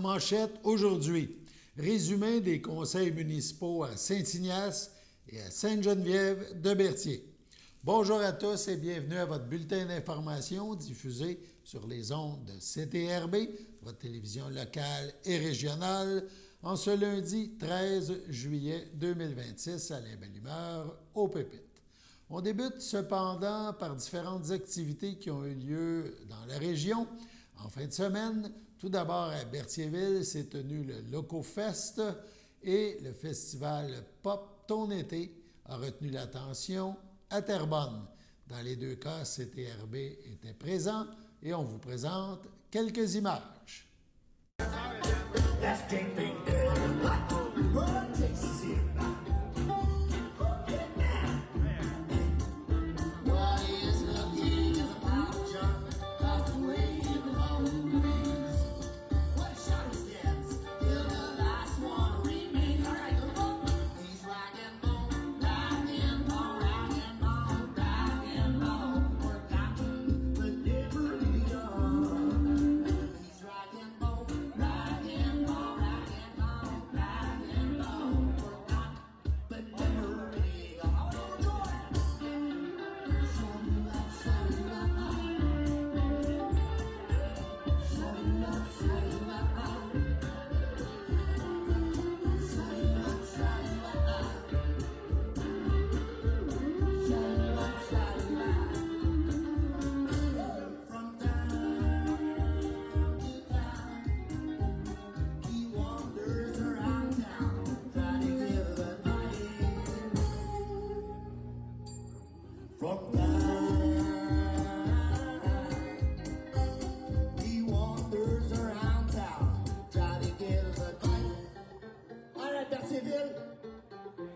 manchette aujourd'hui. Résumé des conseils municipaux à Saint-Ignace et à Sainte-Geneviève-de-Berthier. Bonjour à tous et bienvenue à votre bulletin d'information diffusé sur les ondes de CTRB, votre télévision locale et régionale, en ce lundi 13 juillet 2026 à la belle humeur au Pépite. On débute cependant par différentes activités qui ont eu lieu dans la région. En fin de semaine, tout d'abord à Berthierville s'est tenu le LocoFest et le festival Pop Ton été a retenu l'attention à Terrebonne. Dans les deux cas, CTRB était présent et on vous présente quelques images.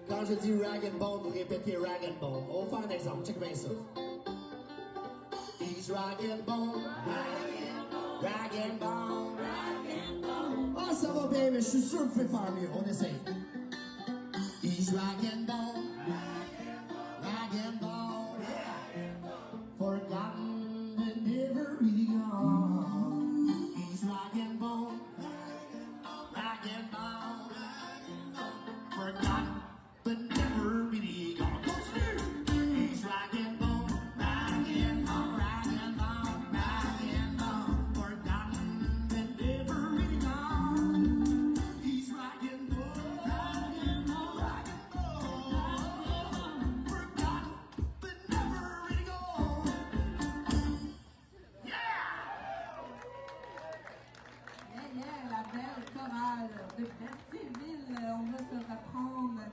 Quand je dis rag and bone, vous répétez rag and bone. On va faire un exemple, check bien ça. He's rag and bone, rag and bone, rag and bone. Ah, ça va bien, mais je suis sûr que vous pouvez faire mieux. On essaye. He's rag and bone, rag and bone, forgotten and never really gone. He's rag and bone, rag and bone, forgotten. But never really gone. He's rag and bone, rag and bone, rag and bone, rag and bone, forgotten but never really gone. He's rag and bone, rag and bone, rag and bone, forgotten but never really gone. Yeah! Yeah, la belle chorale de Berthierville. On va se reprendre.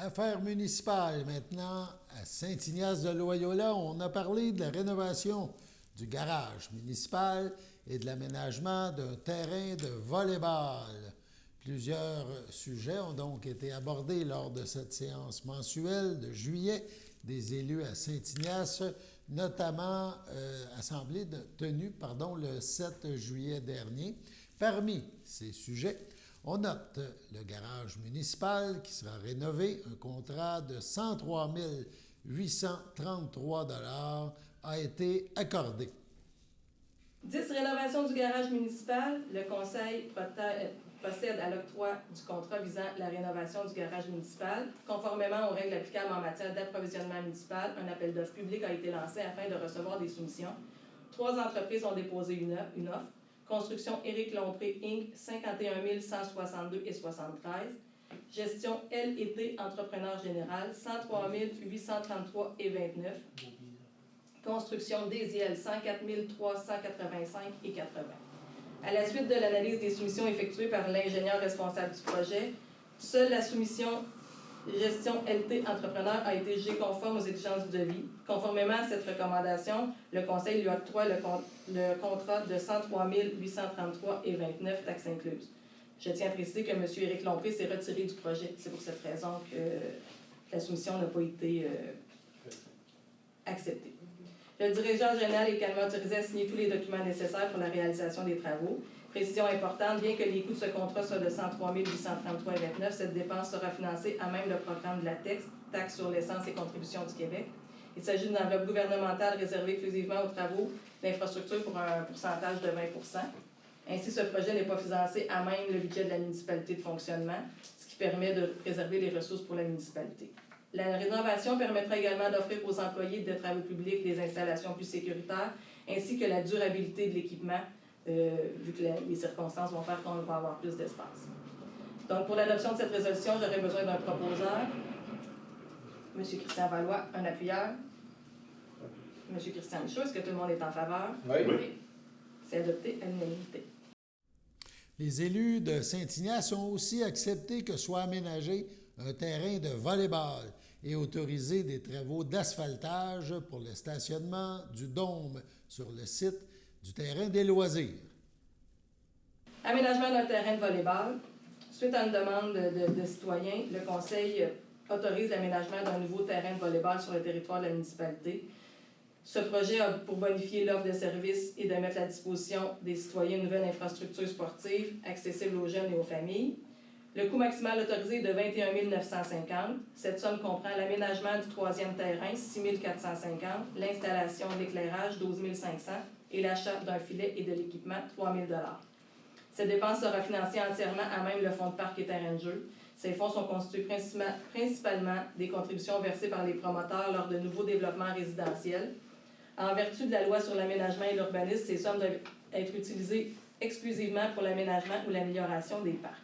Affaires municipales maintenant à Saint-Ignace-de-Loyola. On a parlé de la rénovation du garage municipal et de l'aménagement d'un terrain de volley-ball. Plusieurs sujets ont donc été abordés lors de cette séance mensuelle de juillet des élus à Saint-Ignace, notamment assemblée tenue le 7 juillet dernier. Parmi ces sujets, on note le garage municipal qui sera rénové. Un contrat de 103 833 $ a été accordé. 10. Rénovation du garage municipal. Le Conseil procède à l'octroi du contrat visant la rénovation du garage municipal. Conformément aux règles applicables en matière d'approvisionnement municipal, un appel d'offres public a été lancé afin de recevoir des soumissions. 3 entreprises ont déposé une offre. Construction Éric Lompré, Inc., 51 162 et 73. Gestion L&T Entrepreneur Général, 103 833 et 29. Construction Désiel, 104 385 et 80. À la suite de l'analyse des soumissions effectuées par l'ingénieur responsable du projet, seule la soumission Gestion LT Entrepreneur a été jugée conforme aux exigences du devis. Conformément à cette recommandation, le Conseil lui octroie le contrat de 103 833 et 29 taxes incluses. Je tiens à préciser que M. Éric Lompré s'est retiré du projet. C'est pour cette raison que la soumission n'a pas été acceptée. Le directeur général est également autorisé à signer tous les documents nécessaires pour la réalisation des travaux. Précision importante, bien que les coûts de ce contrat soient de 103 833,29, cette dépense sera financée à même le programme de la taxe sur l'essence et contributions du Québec. Il s'agit d'une enveloppe gouvernementale réservée exclusivement aux travaux d'infrastructure pour un pourcentage de 20 %. Ainsi, ce projet n'est pas financé à même le budget de la municipalité de fonctionnement, ce qui permet de préserver les ressources pour la municipalité. La rénovation permettra également d'offrir aux employés de travaux publics des installations plus sécuritaires, ainsi que la durabilité de l'équipement, vu que les circonstances vont faire qu'on va avoir plus d'espace. Donc, pour l'adoption de cette résolution, j'aurais besoin d'un proposeur. M. Christian Valois, un appuyeur. M. Christian Michaud, est-ce que tout le monde est en faveur? Oui. C'est adopté à l'unanimité. Les élus de Saint-Ignace ont aussi accepté que soit aménagé un terrain de volley-ball et autorisé des travaux d'asphaltage pour le stationnement du dôme sur le site du terrain des loisirs. Aménagement d'un terrain de volley-ball. Suite à une demande de citoyens, le Conseil autorise l'aménagement d'un nouveau terrain de volley-ball sur le territoire de la municipalité. Ce projet a pour bonifier l'offre de services et de mettre à disposition des citoyens une nouvelle infrastructure sportive accessible aux jeunes et aux familles. Le coût maximal autorisé est de 21 950. Cette somme comprend l'aménagement du troisième terrain, 6 450, l'installation de l'éclairage, 12 500, et l'achat d'un filet et de l'équipement, 3 000 $. Cette dépense sera financée entièrement à même le fonds de parc et terrain de jeu. Ces fonds sont constitués principalement des contributions versées par les promoteurs lors de nouveaux développements résidentiels. En vertu de la loi sur l'aménagement et l'urbanisme, ces sommes doivent être utilisées exclusivement pour l'aménagement ou l'amélioration des parcs.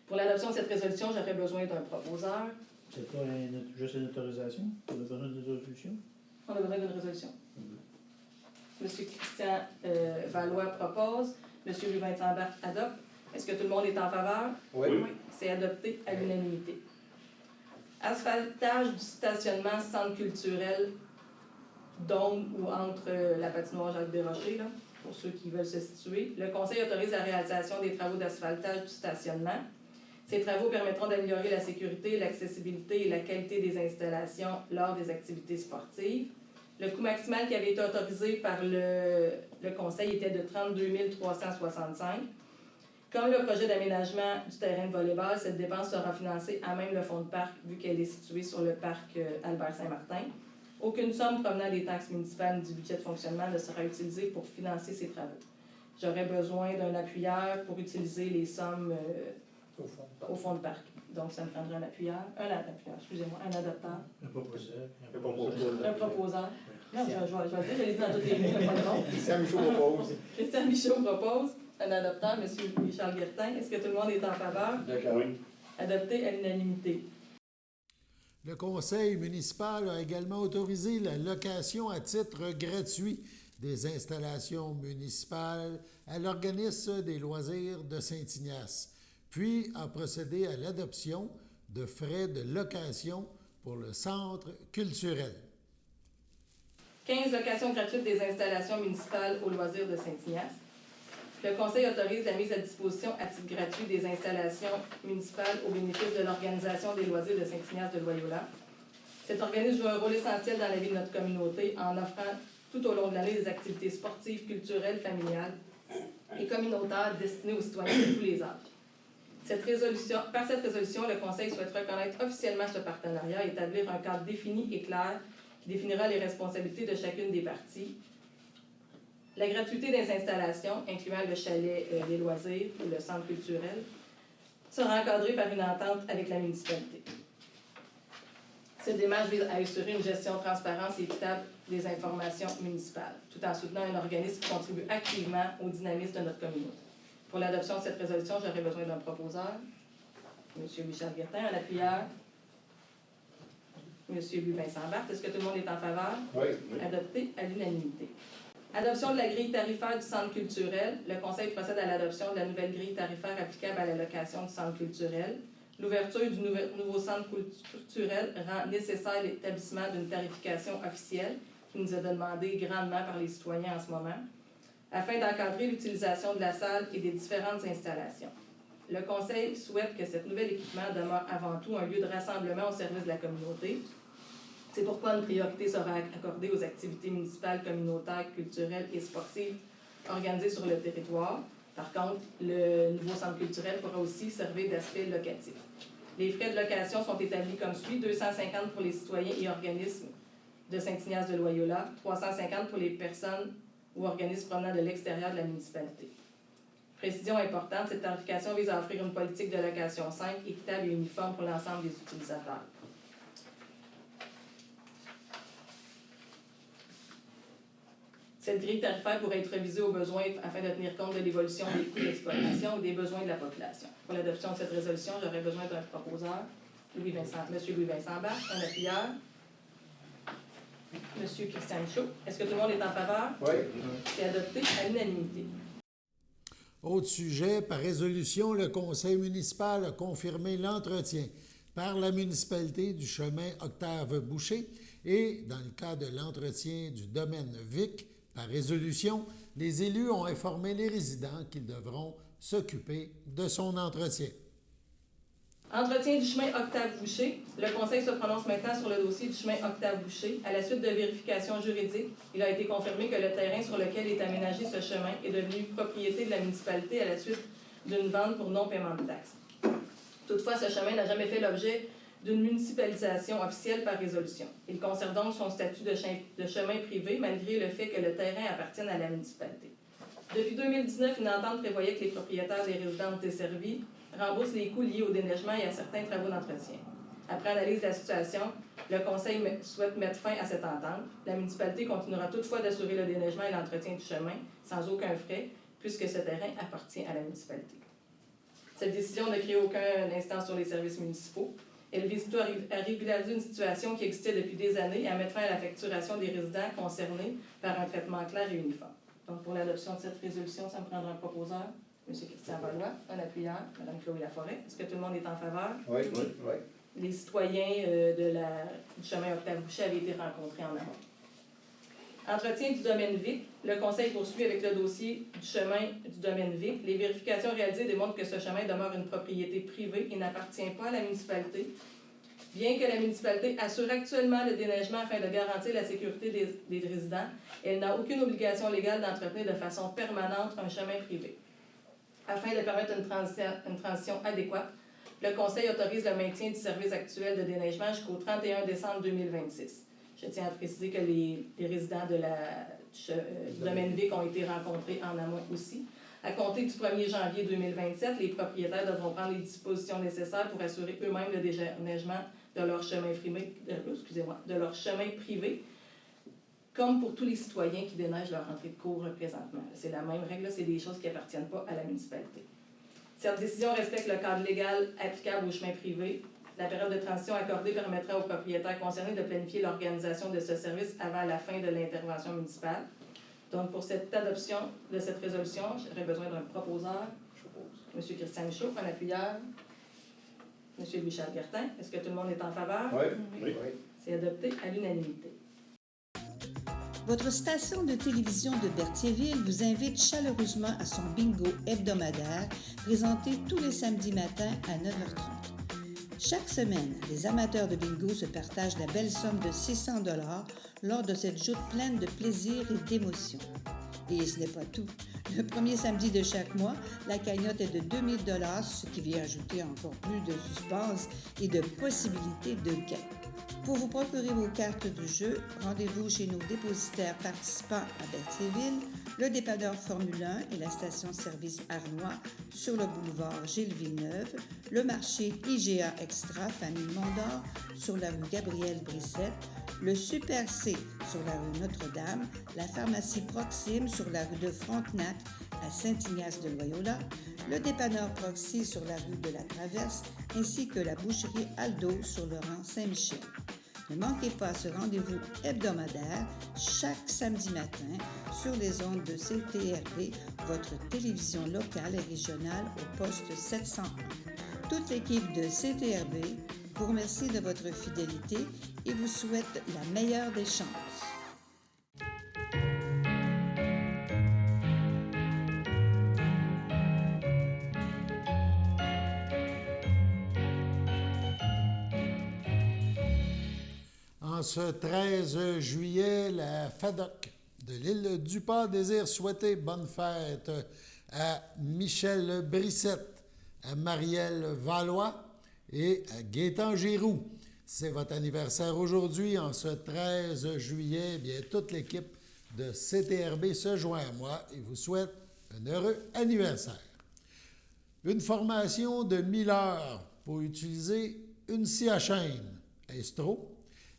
Pour l'adoption de cette résolution, j'aurais besoin d'un proposeur. C'est pas juste une autorisation? On a besoin d'une résolution? On a besoin d'une résolution. M. Christian Valois propose. M. Louis-Vincent Barthes adopte. Est-ce que tout le monde est en faveur? Oui. C'est adopté à l'unanimité. Asphaltage du stationnement centre culturel dôme ou entre la patinoire Jacques-Desrochers, là, pour ceux qui veulent se situer. Le Conseil autorise la réalisation des travaux d'asphaltage du stationnement. Ces travaux permettront d'améliorer la sécurité, l'accessibilité et la qualité des installations lors des activités sportives. Le coût maximal qui avait été autorisé par le Conseil était de 32 365. Comme le projet d'aménagement du terrain de volley-ball, cette dépense sera financée à même le fonds de parc, vu qu'elle est située sur le parc Albert-Saint-Martin. Aucune somme provenant des taxes municipales du budget de fonctionnement ne sera utilisée pour financer ces travaux. J'aurais besoin d'un appuyeur pour utiliser les sommes au fond de parc. Donc, ça me prendrait un adapteur. Un proposeur. Un proposeur. Non, je vais le dire, je l'ai dit dans toutes les lignes, pas de nom. Christian Michaud propose. Christian Michaud propose un adopteur, M. Richard Guertin. Est-ce que tout le monde est en faveur? D'accord. Oui. Adopté à l'unanimité. Le conseil municipal a également autorisé la location à titre gratuit des installations municipales à l'organisme des loisirs de Saint-Ignace, puis a procédé à l'adoption de frais de location pour le centre culturel. 15 locations gratuites des installations municipales aux loisirs de Saint-Ignace. Le Conseil autorise la mise à disposition à titre gratuit des installations municipales au bénéfice de l'Organisation des loisirs de Saint-Ignace de Loyola. Cet organisme joue un rôle essentiel dans la vie de notre communauté en offrant tout au long de l'année des activités sportives, culturelles, familiales et communautaires destinées aux citoyens de tous les âges. Par cette résolution, le Conseil souhaite reconnaître officiellement ce partenariat et établir un cadre défini et clair qui définira les responsabilités de chacune des parties. La gratuité des installations, incluant le chalet des loisirs ou le centre culturel, sera encadrée par une entente avec la municipalité. Cette démarche vise à assurer une gestion transparente et équitable des informations municipales, tout en soutenant un organisme qui contribue activement au dynamisme de notre communauté. Pour l'adoption de cette résolution, j'aurai besoin d'un proposeur, M. Michel Guertin, un appuyeur, M. Louis-Vincent Barthes. Est-ce que tout le monde est en faveur? Oui. Adopté à l'unanimité. Adoption de la grille tarifaire du centre culturel. Le Conseil procède à l'adoption de la nouvelle grille tarifaire applicable à la location du centre culturel. L'ouverture du nouveau centre culturel rend nécessaire l'établissement d'une tarification officielle qui nous est demandée grandement par les citoyens en ce moment. afin d'encadrer l'utilisation de la salle et des différentes installations. Le Conseil souhaite que cet nouvel équipement demeure avant tout un lieu de rassemblement au service de la communauté. C'est pourquoi une priorité sera accordée aux activités municipales, communautaires, culturelles et sportives organisées sur le territoire. Par contre, le nouveau centre culturel pourra aussi servir d'aspect locatif. Les frais de location sont établis comme suit: 250 pour les citoyens et organismes de Saint-Ignace de Loyola, 350 pour les personnes ou organismes provenant de l'extérieur de la municipalité. Précision importante, cette tarification vise à offrir une politique de location simple, équitable et uniforme pour l'ensemble des utilisateurs. Cette grille tarifaire pourrait être révisée au besoin afin de tenir compte de l'évolution des coûts d'exploitation ou des besoins de la population. Pour l'adoption de cette résolution, j'aurais besoin d'un proposeur, M. Louis-Vincent Bach, un appuyeur, M. Christian Michaud. Est-ce que tout le monde est en faveur? Oui. C'est adopté à l'unanimité. Autre sujet, par résolution, le conseil municipal a confirmé l'entretien par la municipalité du chemin Octave-Boucher et, dans le cas de l'entretien du domaine Vic, par résolution, les élus ont informé les résidents qu'ils devront s'occuper de son entretien. Entretien du chemin Octave-Boucher. Le Conseil se prononce maintenant sur le dossier du chemin Octave-Boucher. À la suite de vérifications juridiques, il a été confirmé que le terrain sur lequel est aménagé ce chemin est devenu propriété de la municipalité à la suite d'une vente pour non-paiement de taxes. Toutefois, ce chemin n'a jamais fait l'objet d'une municipalisation officielle par résolution. Il conserve donc son statut de chemin privé malgré le fait que le terrain appartienne à la municipalité. Depuis 2019, une entente prévoyait que les propriétaires des résidences desservies remboursent les coûts liés au déneigement et à certains travaux d'entretien. Après analyse de la situation, le Conseil souhaite mettre fin à cette entente. La municipalité continuera toutefois d'assurer le déneigement et l'entretien du chemin sans aucun frais, puisque ce terrain appartient à la municipalité. Cette décision ne crée aucune instance sur les services municipaux. Elle vise plutôt à régulariser une situation qui existait depuis des années et à mettre fin à la facturation des résidents concernés par un traitement clair et uniforme. Donc, pour l'adoption de cette résolution, ça me prendra un proposeur, M. Christian Valois, un appuyeur, Mme Chloé Laforêt. Est-ce que tout le monde est en faveur? Oui. Les citoyens du chemin Octave-Boucher avaient été rencontrés en amont. Entretien du domaine Vic. Le Conseil poursuit avec le dossier du chemin du domaine Vic. Les vérifications réalisées démontrent que ce chemin demeure une propriété privée et n'appartient pas à la municipalité. Bien que la municipalité assure actuellement le déneigement afin de garantir la sécurité des résidents, elle n'a aucune obligation légale d'entretenir de façon permanente un chemin privé. Afin de permettre une transition adéquate, le Conseil autorise le maintien du service actuel de déneigement jusqu'au 31 décembre 2026. Je tiens à préciser que les résidents du domaine Vic ont été rencontrés en amont aussi. À compter du 1er janvier 2027, les propriétaires devront prendre les dispositions nécessaires pour assurer eux-mêmes le déneigement de leur chemin privé, comme pour tous les citoyens qui déneigent leur entrée de cour présentement. C'est la même règle, c'est des choses qui n'appartiennent pas à la municipalité. Cette décision respecte le cadre légal applicable aux chemins privés. La période de transition accordée permettra aux propriétaires concernés de planifier l'organisation de ce service avant la fin de l'intervention municipale. Donc, pour cette adoption de cette résolution, j'aurais besoin d'un proposeur, M. Christian Michaud, un appuyeur, M. Louis-Charles Gertin. Est-ce que tout le monde est en faveur? Oui. C'est adopté à l'unanimité. Votre station de télévision de Berthierville vous invite chaleureusement à son bingo hebdomadaire présenté tous les samedis matins à 9h30. Chaque semaine, les amateurs de bingo se partagent la belle somme de 600 $ lors de cette joute pleine de plaisir et d'émotion. Et ce n'est pas tout. Le premier samedi de chaque mois, la cagnotte est de 2000 $, ce qui vient ajouter encore plus de suspense et de possibilités de gain. Pour vous procurer vos cartes du jeu, rendez-vous chez nos dépositaires participants à Berthierville, le dépanneur Formule 1 et la station-service Arnois sur le boulevard Gilles Villeneuve, le marché IGA Extra Famille Mondor sur la rue Gabriel Brissette, le Super C sur la rue Notre-Dame, la pharmacie Proxime sur la rue de Frontenac à Saint-Ignace de Loyola, le dépanneur Proxy sur la rue de la Traverse, ainsi que la boucherie Aldo sur le rang Saint-Michel. Ne manquez pas ce rendez-vous hebdomadaire chaque samedi matin sur les ondes de CTRB, votre télévision locale et régionale au poste 701. Toute l'équipe de CTRB vous remercie de votre fidélité et vous souhaite la meilleure des chances. ce 13 juillet, la FADOC de l'île du Port désire souhaiter bonne fête à Michel Brissette, à Marielle Valois et à Gaétan Giroux. C'est votre anniversaire aujourd'hui, en ce 13 juillet. Bien, toute l'équipe de CTRB se joint à moi et vous souhaite un heureux anniversaire. Une formation de 1000 heures pour utiliser une scie à chaîne. Estro.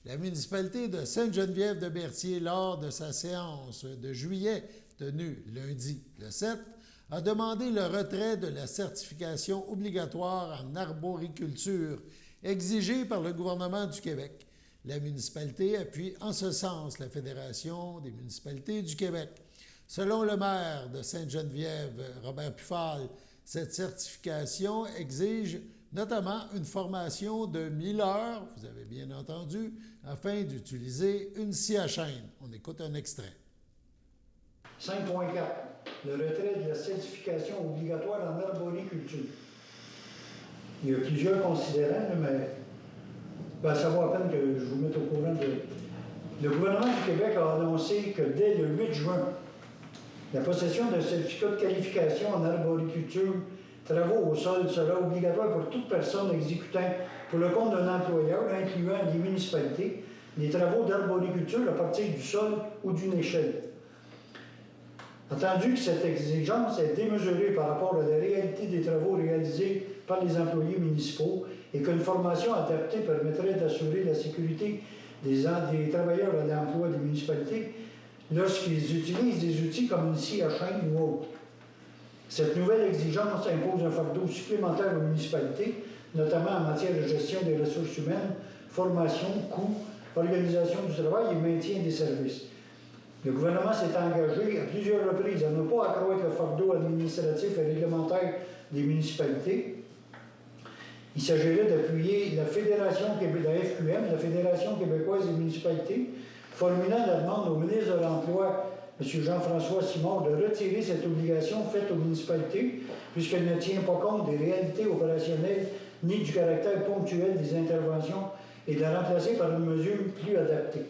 La municipalité de Sainte-Geneviève-de-Berthier, lors de sa séance de juillet tenue lundi le 7, a demandé le retrait de la certification obligatoire en arboriculture exigée par le gouvernement du Québec. La municipalité appuie en ce sens la Fédération des municipalités du Québec. Selon le maire de Sainte-Geneviève, Robert Pufal, cette certification exige notamment une formation de 1000 heures, vous avez bien entendu, afin d'utiliser une scie à chaîne. On écoute un extrait. 5.4. Le retrait de la certification obligatoire en arboriculture. Il y a plusieurs considérants, mais ça vaut la peine que je vous mette au courant de... Le gouvernement du Québec a annoncé que dès le 8 juin, la possession d'un certificat de qualification en arboriculture, travaux au sol sera obligatoire pour toute personne exécutant pour le compte d'un employeur, incluant les municipalités, les travaux d'arboriculture à partir du sol ou d'une échelle. Attendu que cette exigence est démesurée par rapport à la réalité des travaux réalisés par les employés municipaux et qu'une formation adaptée permettrait d'assurer la sécurité des travailleurs à l'emploi des municipalités lorsqu'ils utilisent des outils comme une scie à chaîne ou autre. Cette nouvelle exigence impose un fardeau supplémentaire aux municipalités, notamment en matière de gestion des ressources humaines, formation, coûts, organisation du travail et maintien des services. Le gouvernement s'est engagé à plusieurs reprises à ne pas accroître le fardeau administratif et réglementaire des municipalités. Il s'agirait d'appuyer la Fédération FQM, la Fédération québécoise des municipalités, formulant la demande au ministre de l'Emploi, M. Jean-François Simard, de retirer cette obligation faite aux municipalités, puisqu'elle ne tient pas compte des réalités opérationnelles ni du caractère ponctuel des interventions et de la remplacer par une mesure plus adaptée.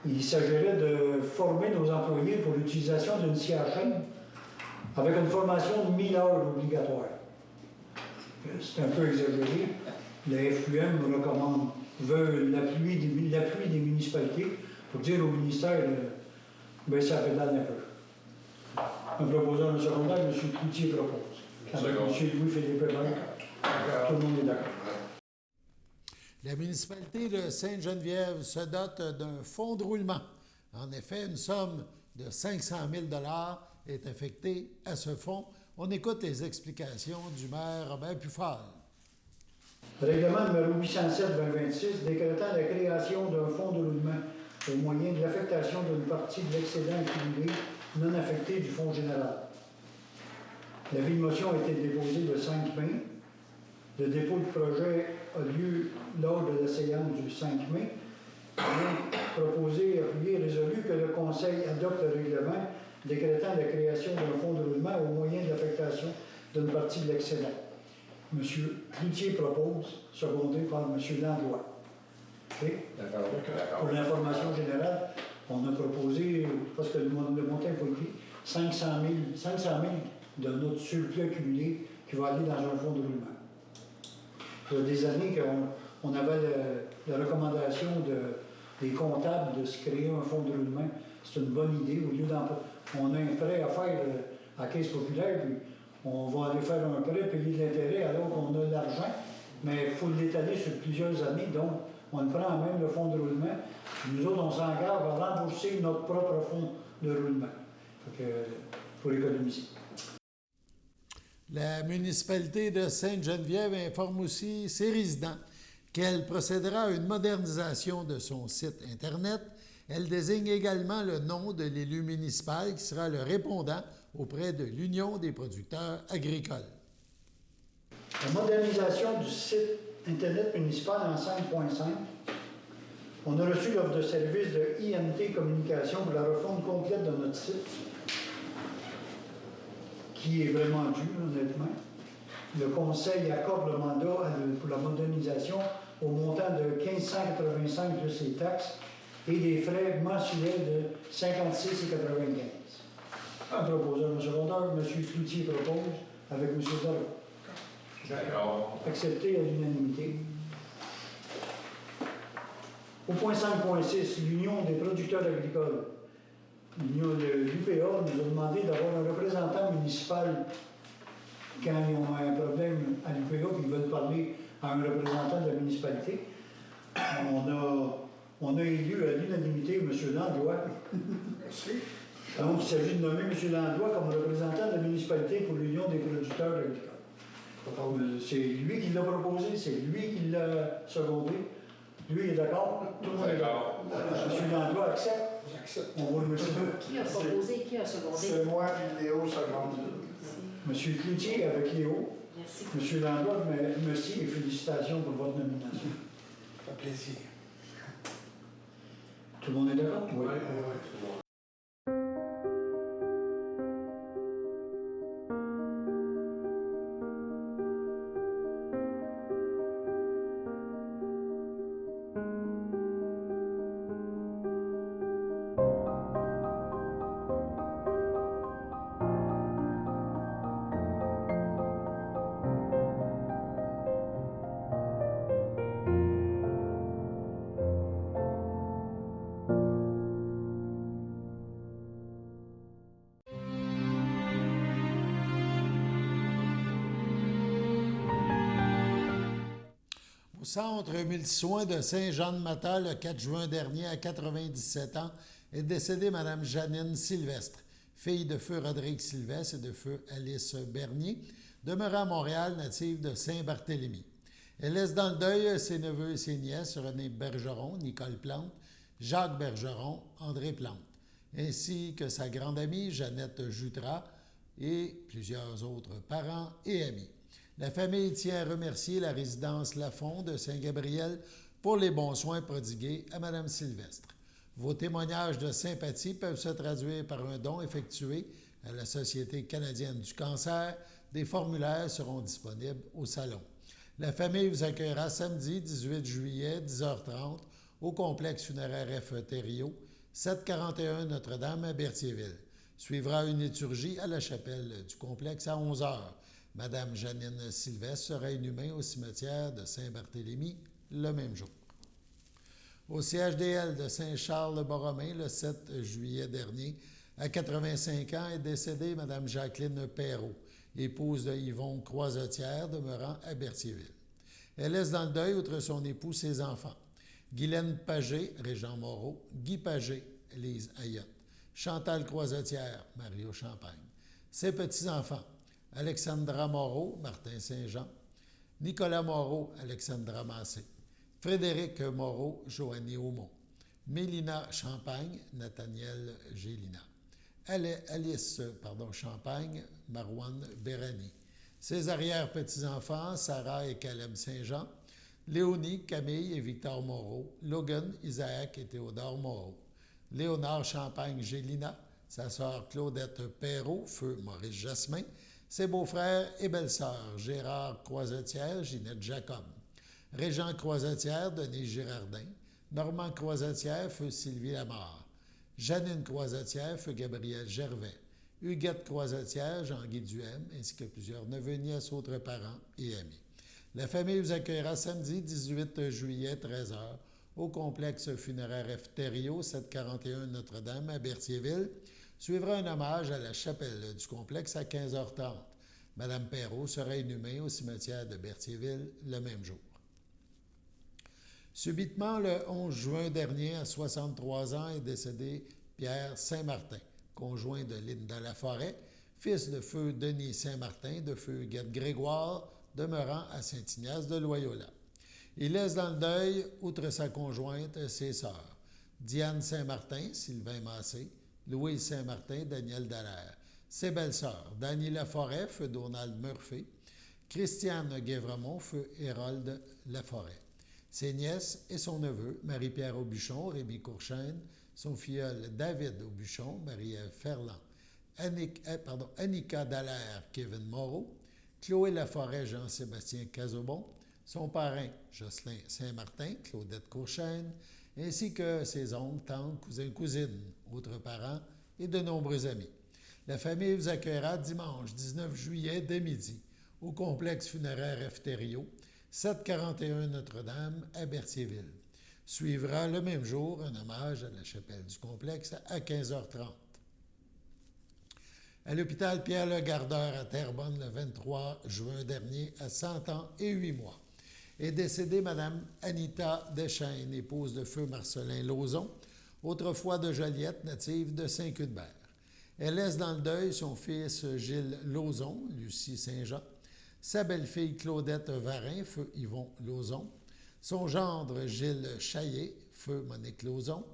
Il s'agirait de former nos employés pour l'utilisation d'une scie à chaîne avec une formation de 1000 heures obligatoire. C'est un peu exagéré. La FQM veut l'appui des municipalités pour dire au ministère ça pédale un peu. Un proposant de secondaire, M. Cloutier propose. Avec M. Louis-Philippe Hébert. Tout le monde est d'accord. La municipalité de Sainte-Geneviève se dote d'un fonds de roulement. En effet, une somme de 500 000 $ est affectée à ce fonds. On écoute les explications du maire Robert Pufal. Règlement numéro 807-2026 décrétant la création d'un fonds de roulement au moyen de l'affectation d'une partie de l'excédent accumulé non affecté du fonds général. L'avis de motion a été déposé le 5 mai. Le dépôt du projet a lieu lors de la séance du 5 mai. Il est proposé, appuyé et résolu que le Conseil adopte le règlement décrétant la création d'un fonds de roulement au moyen de l'affectation d'une partie de l'excédent. M. Cloutier propose, secondé par M. Langlois. Okay? D'accord. Pour l'information générale, on a proposé, parce que le montant n'est pas écrit, 500 000 de notre surplus accumulé qui va aller dans un fonds de roulement. Il y a des années qu'on avait la recommandation des comptables de se créer un fonds de roulement. C'est une bonne idée. Au lieu on a un prêt à faire à la Caisse populaire, puis on va aller faire un prêt, payer de l'intérêt alors qu'on a de l'argent, mais il faut l'étaler sur plusieurs années, donc on prend même le fonds de roulement. Nous autres, on s'engage à rembourser notre propre fonds de roulement pour économiser. La municipalité de Sainte-Geneviève informe aussi ses résidents qu'elle procédera à une modernisation de son site Internet. Elle désigne également le nom de l'élu municipal qui sera le répondant auprès de l'Union des producteurs agricoles. La modernisation du site Internet municipal en 5.5. On a reçu l'offre de service de INT Communication pour la refonte complète de notre site, qui est vraiment dû, honnêtement. Le Conseil accorde le mandat pour la modernisation au montant de 1585 de ses taxes et des frais mensuels de 56,95. Un proposeur, M. Rondeur, M. Cloutier propose avec M. Dorot. D'accord. Accepté à l'unanimité. Au point 5.6, l'Union des producteurs agricoles. L'UPA nous a demandé d'avoir un représentant municipal quand ils ont un problème à l'UPA et ils veulent parler à un représentant de la municipalité. On a élu à l'unanimité M. Landois. Merci. Donc, il s'agit de nommer M. Landois comme représentant de la municipalité pour l'Union des producteurs agricoles. C'est lui qui l'a proposé, c'est lui qui l'a secondé. Lui est d'accord? Tout le monde est d'accord. M. Landois accepte? J'accepte. On voit le monsieur. Qui a proposé, qui a secondé? C'est moi et Léo seconde. M. Cloutier avec Léo. Merci. M. Landois, merci et félicitations pour votre nomination. Ça fait plaisir. Tout le monde est d'accord? Oui. Au centre multisoins de Saint-Jean-de-Matha, le 4 juin dernier, à 97 ans, est décédée Mme Janine Sylvestre, fille de feu Rodrigue Sylvestre et de feu Alice Bernier, demeurant à Montréal, native de Saint-Barthélemy. Elle laisse dans le deuil ses neveux et ses nièces, René Bergeron, Nicole Plante, Jacques Bergeron, André Plante, ainsi que sa grande amie Jeannette Jutras et plusieurs autres parents et amis. La famille tient à remercier la résidence Lafond de Saint-Gabriel pour les bons soins prodigués à Mme Sylvestre. Vos témoignages de sympathie peuvent se traduire par un don effectué à la Société canadienne du cancer. Des formulaires seront disponibles au salon. La famille vous accueillera samedi 18 juillet, 10h30, au complexe funéraire F. Thériault, 741 Notre-Dame à Berthierville. Suivra une liturgie à la chapelle du complexe à 11h. Madame Janine Sylvestre sera inhumée au cimetière de Saint-Barthélemy le même jour. Au CHDL de Saint-Charles-le-Borromée, le 7 juillet dernier, à 85 ans, est décédée Mme Jacqueline Perrault, épouse de Yvon Croisetière, demeurant à Berthierville. Elle laisse dans le deuil, outre son époux, ses enfants. Guylaine Pagé, Régent Moreau, Guy Pagé, Lise Ayotte, Chantal Croisetière, Mario Champagne. Ses petits-enfants, Alexandra Moreau, Martin Saint-Jean, Nicolas Moreau, Alexandra Massé, Frédéric Moreau, Joannie Aumont, Mélina Champagne, Nathaniel Gélina, Alice Champagne, Marouane Bérani, ses arrière-petits-enfants, Sarah et Caleb Saint-Jean, Léonie, Camille et Victor Moreau, Logan, Isaac et Théodore Moreau, Léonard Champagne Gélina, sa sœur Claudette Perrault, feu Maurice Jasmin, ses beaux-frères et belles-sœurs, Gérard Croisetière, Ginette Jacob, Régent Croisetière, Denis Girardin, Normand Croisetière, feu Sylvie Lamarre, Janine Croisetière, feu Gabriel Gervais, Huguette Croisetière, Jean-Guy Duhem, ainsi que plusieurs neveux, nièces, autres parents et amis. La famille vous accueillera samedi 18 juillet, 13h, au complexe funéraire F. Thériault, 741 Notre-Dame, à Berthierville. Suivra un hommage à la chapelle du complexe à 15h30. Mme Perrault sera inhumée au cimetière de Berthierville le même jour. Subitement, le 11 juin dernier, à 63 ans, est décédé Pierre Saint-Martin, conjoint de Linda Laforêt, fils de feu Denis Saint-Martin, de feu Huguette Grégoire, demeurant à Saint-Ignace de Loyola. Il laisse dans le deuil, outre sa conjointe, ses sœurs, Diane Saint-Martin, Sylvain Massé, Louise Saint-Martin, Daniel Dallaire, ses belles-sœurs, Dany Laforêt, feu Donald Murphy, Christiane Guévremont, feu Hérold Laforêt, ses nièces et son neveu, Marie-Pierre Aubuchon, Rémi Courchaine, son filleul David Aubuchon, Marie-Ève Ferland, Annika Dallaire, Kevin Moreau, Chloé Laforêt, Jean-Sébastien Cazobon, son parrain, Jocelyn Saint-Martin, Claudette Courchaine, ainsi que ses oncles, tantes, cousins, cousines, autres parents et de nombreux amis. La famille vous accueillera dimanche 19 juillet dès midi au complexe funéraire Efterio, 741 Notre-Dame à Berthierville. Suivra le même jour un hommage à la chapelle du complexe à 15h30. À l'hôpital Pierre-Le Gardeur à Terrebonne le 23 juin dernier, à 100 ans et 8 mois, est décédée Mme Anita Deschaines, épouse de feu Marcelin Lauzon, autrefois de Joliette, native de Saint-Cuthbert. Elle laisse dans le deuil son fils Gilles Lauzon, Lucie Saint-Jean, sa belle-fille Claudette Varin, feu Yvon Lauzon, son gendre Gilles Chaillet, feu Monique Lauzon,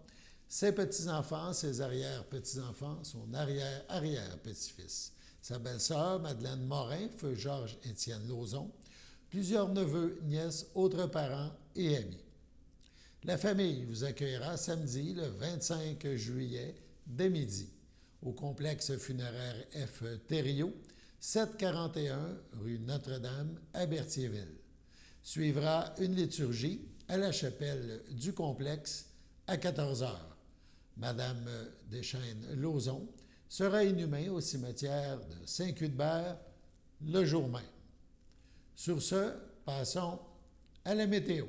ses petits-enfants, ses arrière-petits-enfants, son arrière-arrière-petit-fils, sa belle-sœur Madeleine Morin, feu Georges-Étienne Lauzon, plusieurs neveux, nièces, autres parents et amis. La famille vous accueillera samedi, le 25 juillet, dès midi, au complexe funéraire F. Thériault, 741 rue Notre-Dame à Berthierville. Suivra une liturgie à la chapelle du complexe à 14h. Madame Deschaines-Lauzon sera inhumée au cimetière de Saint-Cuthbert le jour même. Sur ce, passons à la météo.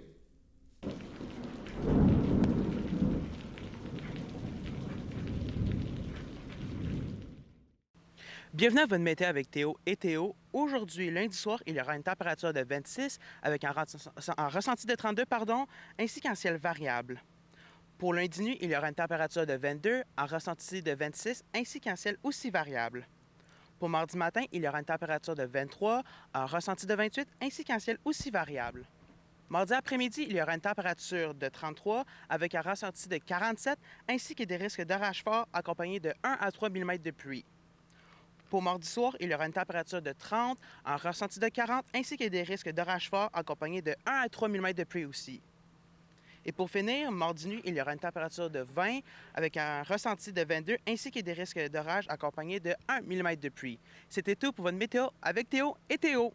Bienvenue à votre météo avec Théo et Théo. Aujourd'hui, lundi soir, il y aura une température de 26 avec un ressenti de 32, ainsi qu'un ciel variable. Pour lundi nuit, il y aura une température de 22, un ressenti de 26, ainsi qu'un ciel aussi variable. Pour mardi matin, il y aura une température de 23, un ressenti de 28, ainsi qu'un ciel aussi variable. Mardi après-midi, il y aura une température de 33 avec un ressenti de 47, ainsi que des risques d'orage fort accompagnés de 1 à 3 mm de pluie. Pour mardi soir, il y aura une température de 30, un ressenti de 40, ainsi que des risques d'orage fort accompagnés de 1 à 3 mm de pluie aussi. Et pour finir, mardi nuit, il y aura une température de 20 avec un ressenti de 22, ainsi que des risques d'orage accompagnés de 1 mm de pluie. C'était tout pour votre météo avec Théo et Théo.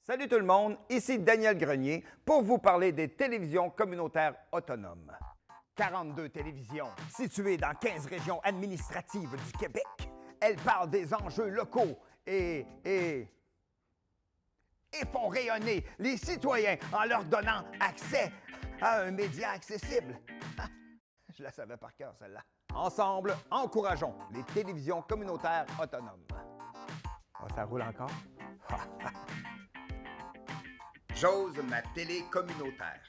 Salut tout le monde, ici Daniel Grenier pour vous parler des télévisions communautaires autonomes. 42 télévisions situées dans 15 régions administratives du Québec. Elles parlent des enjeux locaux et font rayonner les citoyens en leur donnant accès à un média accessible. Je la savais par cœur, celle-là. Ensemble, encourageons les télévisions communautaires autonomes. Oh, ça roule encore? J'ose ma télé communautaire.